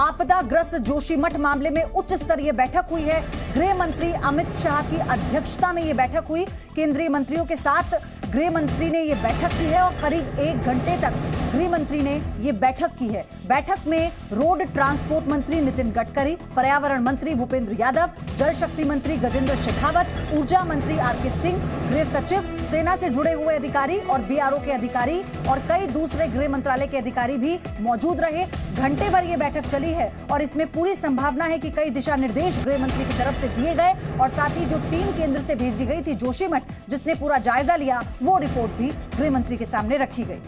आपदाग्रस्त जोशीमठ मामले में उच्च स्तरीय बैठक हुई है। गृह मंत्री अमित शाह की अध्यक्षता में यह बैठक हुई। केंद्रीय मंत्रियों के साथ गृह मंत्री ने यह बैठक की है और करीब 1 घंटे तक गृह मंत्री ने यह बैठक की है। बैठक में रोड ट्रांसपोर्ट मंत्री नितिन गडकरी, पर्यावरण मंत्री भूपेंद्र यादव, जल शक्ति मंत्री गजेंद्र शेखावत, ऊर्जा मंत्री आरके सिंह, गृह सचिव, सेना से जुड़े हुए अधिकारी और बीआरओ के अधिकारी और कई दूसरे गृह मंत्रालय के अधिकारी भी मौजूद रहे। घंटे भर यह बैठक चली है और इसमें पूरी संभावना है कि कई दिशा निर्देश गृह मंत्री की तरफ से दिए गए और साथ ही जो टीम केंद्र से भेजी गई थी जोशीमठ, जिसने पूरा जायजा लिया, वो रिपोर्ट भी गृह मंत्री के सामने रखी गई।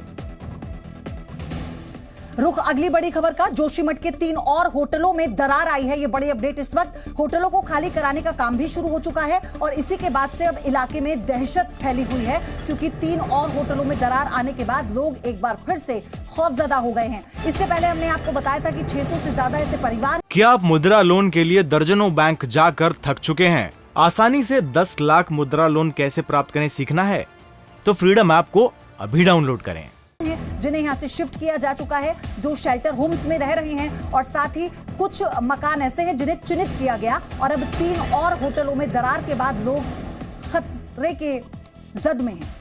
रुख अगली बड़ी खबर का। जोशीमठ के 3 और होटलों में दरार आई है। ये बड़ी अपडेट इस वक्त। होटलों को खाली कराने का काम भी शुरू हो चुका है और इसी के बाद से अब इलाके में दहशत फैली हुई है, क्योंकि 3 और होटलों में दरार आने के बाद लोग एक बार फिर से खौफजदा हो गए हैं। इससे पहले हमने आपको बताया था कि 600 से ज्यादा ऐसे परिवार। क्या आप मुद्रा लोन के लिए दर्जनों बैंक जाकर थक चुके हैं? आसानी से 10 लाख मुद्रा लोन कैसे प्राप्त करें सीखना है तो फ्रीडम ऐप को अभी डाउनलोड करें। जिन्हें यहां से शिफ्ट किया जा चुका है, जो शेल्टर होम्स में रह रहे हैं, और साथ ही कुछ मकान ऐसे हैं जिन्हें चिन्हित किया गया और अब 3 और होटलों में दरार के बाद लोग खतरे के जद में हैं।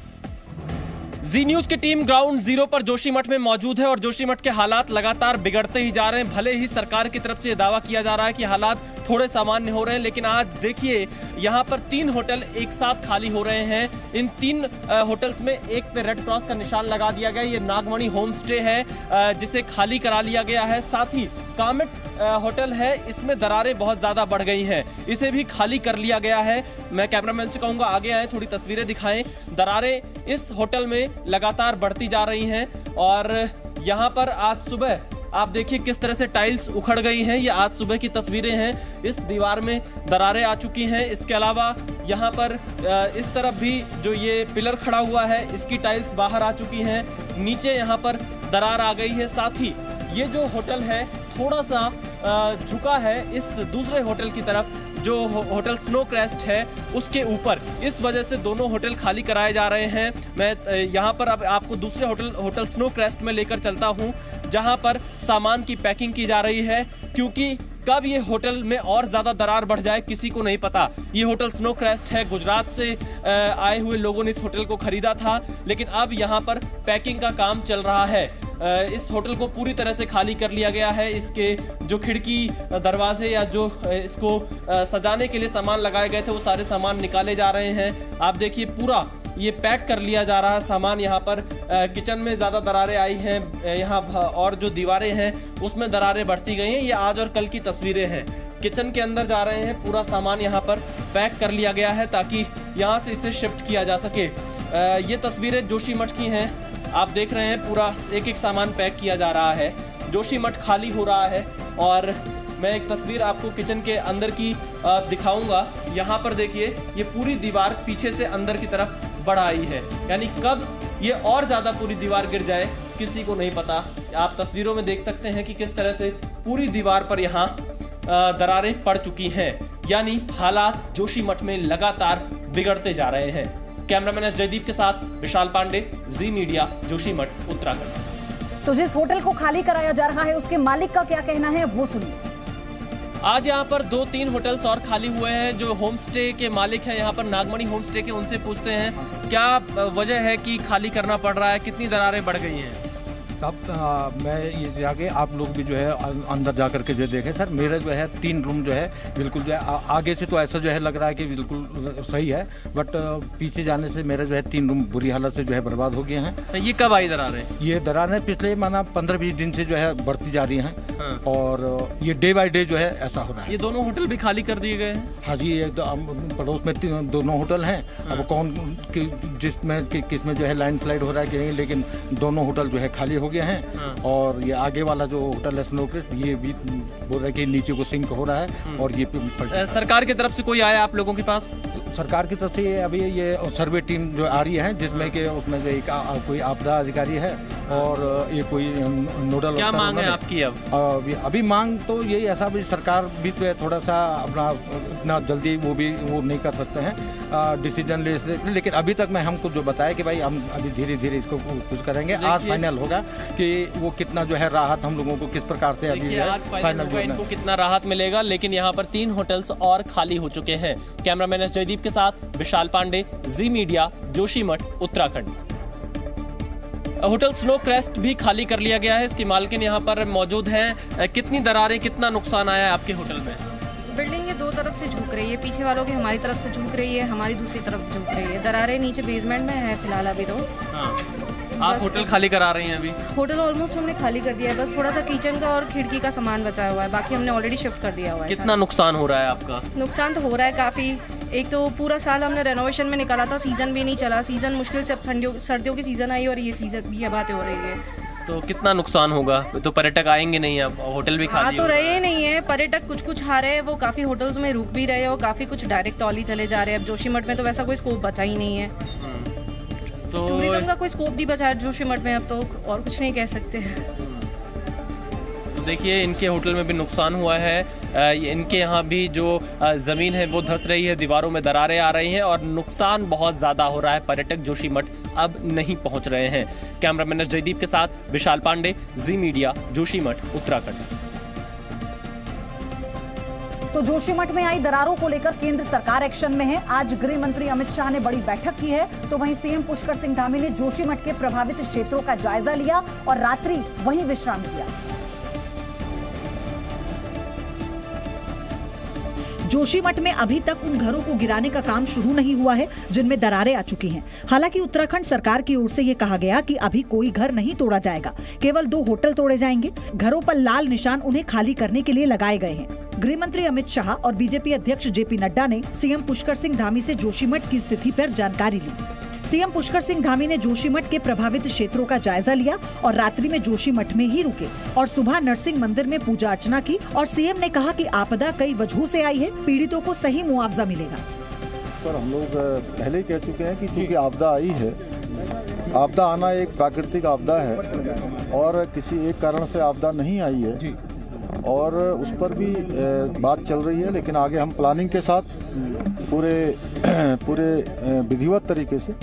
जी न्यूज की टीम ग्राउंड जीरो पर जोशीमठ में मौजूद है और जोशीमठ के हालात लगातार बिगड़ते ही जा रहे हैं। भले ही सरकार की तरफ से ये दावा किया जा रहा है कि हालात थोड़े सामान्य हो रहे हैं, लेकिन आज देखिए यहाँ पर 3 होटल एक साथ खाली हो रहे हैं। इन 3 होटल्स में एक पे रेड क्रॉस का निशान लगा दिया गया। ये नागमणि होम स्टे है जिसे खाली करा लिया गया है। साथ ही कामेट होटल है, इसमें दरारें बहुत ज्यादा बढ़ गई हैं, इसे भी खाली कर लिया गया है। मैं कैमरामैन से कहूंगा आगे आए, थोड़ी तस्वीरें दिखाएं। दरारें इस होटल में लगातार बढ़ती जा रही हैं और यहाँ पर आज सुबह आप देखिए किस तरह से टाइल्स उखड़ गई हैं। ये आज सुबह की तस्वीरें हैं। इस दीवार में दरारें आ चुकी हैं। इसके अलावा यहाँ पर इस तरफ भी जो ये पिलर खड़ा हुआ है, इसकी टाइल्स बाहर आ चुकी हैं। नीचे यहाँ पर दरार आ गई है। साथ ही ये जो होटल है थोड़ा सा झुका है इस दूसरे होटल की तरफ, जो होटल स्नो क्रेस्ट है उसके ऊपर। इस वजह से दोनों होटल खाली कराए जा रहे हैं। मैं यहाँ पर अब आपको दूसरे होटल स्नो क्रेस्ट में लेकर चलता हूँ, जहाँ पर सामान की पैकिंग की जा रही है, क्योंकि कब ये होटल में और ज्यादा दरार बढ़ जाए किसी को नहीं पता। ये होटल स्नो क्रेस्ट है, गुजरात से आए हुए लोगों ने इस होटल को खरीदा था, लेकिन अब यहाँ पर पैकिंग का काम चल रहा है। इस होटल को पूरी तरह से खाली कर लिया गया है। इसके जो खिड़की दरवाजे या जो इसको सजाने के लिए सामान लगाए गए थे वो सारे सामान निकाले जा रहे हैं। आप देखिए पूरा ये पैक कर लिया जा रहा है सामान। यहाँ पर किचन में ज़्यादा दरारें आई हैं, यहाँ और जो दीवारें हैं उसमें दरारें बढ़ती गई हैं। ये आज और कल की तस्वीरें हैं। किचन के अंदर जा रहे हैं, पूरा सामान यहाँ पर पैक कर लिया गया है ताकि यहाँ से इसे शिफ्ट किया जा सके। ये तस्वीरें जोशीमठ की हैं। आप देख रहे हैं पूरा एक सामान पैक किया जा रहा है। जोशीमठ खाली हो रहा है और मैं एक तस्वीर आपको किचन के अंदर की दिखाऊंगा। यहाँ पर देखिए ये पूरी दीवार पीछे से अंदर की तरफ बढ़ आई है, यानी कब ये और ज्यादा पूरी दीवार गिर जाए किसी को नहीं पता। आप तस्वीरों में देख सकते हैं कि किस तरह से पूरी दीवार पर यहाँ दरारें पड़ चुकी हैं, यानी हालात जोशीमठ में लगातार बिगड़ते जा रहे हैं। कैमरामैन एस जयदीप के साथ विशाल पांडे, जी मीडिया, जोशीमठ, उत्तराखंड। तो जिस होटल को खाली कराया जा रहा है उसके मालिक का क्या कहना है वो सुनिए। आज यहाँ पर 2-3 होटल्स और खाली हुए हैं। जो होम स्टे के मालिक हैं यहाँ पर नागमणि होम स्टे के, उनसे पूछते हैं क्या वजह है कि खाली करना पड़ रहा है, कितनी दरारें बढ़ गई हैं। साहब मैं ये जाके आप लोग भी जो है अंदर जा करके जो देखें सर, मेरा जो है 3 रूम जो है बिल्कुल जो है आगे से तो ऐसा जो है लग रहा है कि बिल्कुल सही है, बट पीछे जाने से मेरा जो है 3 रूम बुरी हालत से जो है बर्बाद हो गए हैं। तो ये कब आई दरारें? ये दरारें पिछले माना 15-20 दिन से जो है बढ़ती जा रही हैं। हाँ। और ये डे बाय डे जो है ऐसा हो रहा है। ये दोनों होटल भी खाली कर दिए गए हैं? हाँ जी, ये पड़ोस में दोनों होटल हैं। हाँ। अब कौन जिसमें किसमें जो है लैंडस्लाइड हो रहा है कि नहीं, लेकिन दोनों होटल जो है खाली हो गए हैं। हाँ। और ये आगे वाला जो होटल है स्नो क्रेस्ट, ये भी बोल रहा है कि नीचे को सिंक हो रहा है और ये सरकार की तरफ से कोई आया आप लोगों के पास? सरकार की तरफ से अभी ये सर्वे टीम जो आ रही है, जिसमें कि उसमें जो एक कोई आपदा अधिकारी है और ये कोई नोडल। क्या मांग है आपकी अब? अभी मांग तो यही ऐसा भी सरकार भी तो थोड़ा सा अपना इतना जल्दी वो नहीं कर सकते हैं डिसीजन ले सकते, लेकिन अभी तक मैं हमको जो बताया कि भाई हम अभी धीरे धीरे इसको कुछ करेंगे। आज फाइनल होगा कि वो कितना जो है राहत हम लोगों को किस प्रकार से अभी फाइनल इनको कितना राहत मिलेगा। लेकिन यहाँ पर 3 होटल्स और खाली हो चुके हैं। कैमरामैन जयदीप के साथ Vishal Pandey, Zee media, Joshimath, Uttarakhand. Hotel snow crest भी खाली कर लिया गया है। इसकी मालकिन यहाँ पर मौजूद है। कितनी दरारें, कितना नुकसान आया है आपके होटल में? बिल्डिंग ये 2 तरफ से झुक रही है, पीछे वालों की हमारी तरफ से झुक रही है, हमारी दूसरी तरफ झुक रही है। दरारें नीचे बेसमेंट में है फिलहाल अभी तो। हाँ। आप होटल खाली करा रही हैं अभी? होटल ऑलमोस्ट हमने खाली कर दिया है, बस थोड़ा सा किचन का और खिड़की का सामान बचा हुआ है, बाकी हमने ऑलरेडी शिफ्ट कर दिया हुआ है। कितना नुकसान हो रहा है आपका? नुकसान तो हो रहा है काफ़ी। एक तो पूरा साल हमने रेनोवेशन में निकाला था, सीजन भी नहीं चला। सीजन मुश्किल से अब सर्दियों की सीजन आई और ये सीजन ये बातें हो रही है। तो कितना नुकसान होगा? तो पर्यटक आएंगे नहीं, अब होटल भी खाली तो रहे नहीं है पर्यटक। कुछ आ रहे हैं, वो काफ़ी होटल्स में रुक भी रहे हैं और काफ़ी कुछ डायरेक्ट टॉली चले जा रहे हैं। अब जोशीमठ में तो वैसा कोई स्कोप बचा ही नहीं है, तो टूरिज्म का कोई स्कोप नहीं बचा है जोशीमठ में। अब तो और कुछ नहीं कह सकते हैं। तो देखिए इनके होटल में भी नुकसान हुआ है। इनके यहाँ भी जो ज़मीन है वो धंस रही है, दीवारों में दरारें आ रही हैं और नुकसान बहुत ज़्यादा हो रहा है। पर्यटक जोशीमठ अब नहीं पहुँच रहे हैं। कैमरामैन जयदीप के साथ विशाल पांडे, जी मीडिया, जोशीमठ, उत्तराखंड। तो जोशीमठ में आई दरारों को लेकर केंद्र सरकार एक्शन में है। आज गृह मंत्री अमित शाह ने बड़ी बैठक की है, तो वहीं सीएम पुष्कर सिंह धामी ने जोशीमठ के प्रभावित क्षेत्रों का जायजा लिया और रात्रि वहीं विश्राम किया। जोशीमठ में अभी तक उन घरों को गिराने का काम शुरू नहीं हुआ है जिनमें दरारें आ चुकी हैं। हालांकि उत्तराखंड सरकार की ओर से ये कहा गया कि अभी कोई घर नहीं तोड़ा जाएगा, केवल 2 होटल तोड़े जाएंगे। घरों पर लाल निशान उन्हें खाली करने के लिए लगाए गए हैं। गृह मंत्री अमित शाह और बीजेपी अध्यक्ष जेपी नड्डा ने सीएम पुष्कर सिंह धामी से जोशीमठ की स्थिति पर जानकारी ली। सीएम पुष्कर सिंह धामी ने जोशीमठ के प्रभावित क्षेत्रों का जायजा लिया और रात्रि में जोशीमठ में ही रुके और सुबह नरसिंह मंदिर में पूजा अर्चना की। और सीएम ने कहा कि आपदा कई वजहों से आई है, पीड़ितों को सही मुआवजा मिलेगा। पर हम लोग पहले ही कह चुके हैं कि चूंकि आपदा आई है, आपदा आना एक प्राकृतिक आपदा है और किसी एक कारण से आपदा नहीं आई है और उस पर भी बात चल रही है। लेकिन आगे हम प्लानिंग के साथ पूरे विधिवत तरीके से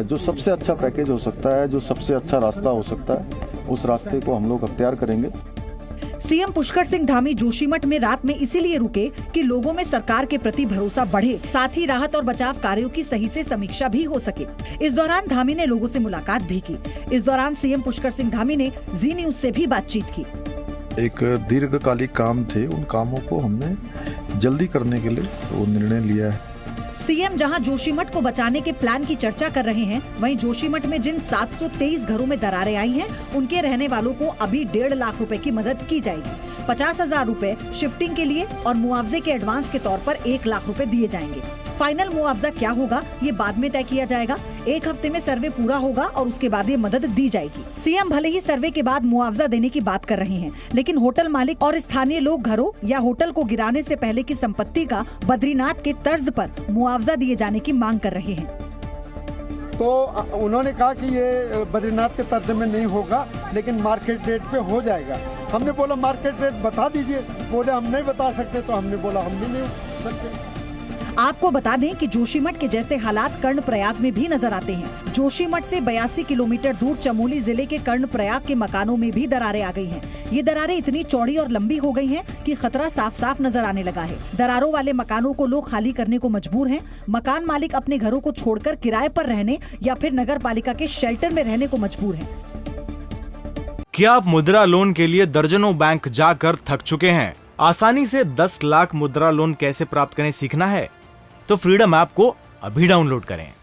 जो सबसे अच्छा पैकेज हो सकता है, जो सबसे अच्छा रास्ता हो सकता है, उस रास्ते को हम लोग अख्तियार करेंगे। सीएम पुष्कर सिंह धामी जोशीमठ में रात में इसीलिए रुके कि लोगों में सरकार के प्रति भरोसा बढ़े, साथ ही राहत और बचाव कार्यों की सही से समीक्षा भी हो सके। इस दौरान धामी ने लोगों से मुलाकात भी की। इस दौरान सीएम पुष्कर सिंह धामी ने जी न्यूज से भी बातचीत की। एक दीर्घकालिक काम थे, उन कामों को हमने जल्दी करने के लिए वो निर्णय लिया है। सीएम जहां जोशीमठ को बचाने के प्लान की चर्चा कर रहे हैं, वहीं जोशीमठ में जिन 723 घरों में दरारें आई हैं, उनके रहने वालों को अभी 1.5 लाख रुपए की मदद की जाएगी। 50,000 रुपए शिफ्टिंग के लिए और मुआवजे के एडवांस के तौर पर 1 लाख रुपए दिए जाएंगे। फाइनल मुआवजा क्या होगा ये बाद में तय किया जाएगा। 1 हफ्ते में सर्वे पूरा होगा और उसके बाद ये मदद दी जाएगी। सीएम भले ही सर्वे के बाद मुआवजा देने की बात कर रहे हैं, लेकिन होटल मालिक और स्थानीय लोग घरों या होटल को गिराने से पहले की संपत्ति का बद्रीनाथ के तर्ज पर मुआवजा दिए जाने की मांग कर रहे हैं। तो उन्होंने कहा कि ये बद्रीनाथ के तर्ज में नहीं होगा, लेकिन मार्केट रेट पे हो जाएगा। हमने बोला मार्केट रेट बता दीजिए, बोले हम नहीं बता सकते, तो हमने बोला हम भी नहीं सकते। आपको बता दें कि जोशीमठ के जैसे हालात कर्णप्रयाग में भी नजर आते हैं। जोशीमठ से 82 किलोमीटर दूर चमोली जिले के कर्णप्रयाग के मकानों में भी दरारें आ गई हैं। ये दरारें इतनी चौड़ी और लंबी हो गई हैं कि खतरा साफ साफ नजर आने लगा है। दरारों वाले मकानों को लोग खाली करने को मजबूर हैं। मकान मालिक अपने घरों को छोड़कर किराए पर रहने या फिर नगर पालिका के शेल्टर में रहने को मजबूर हैं। क्या आप मुद्रा लोन के लिए दर्जनों बैंक जाकर थक चुके हैं? आसानी से 10 लाख मुद्रा लोन कैसे प्राप्त करें सीखना है? तो फ्रीडम ऐप को अभी डाउनलोड करें।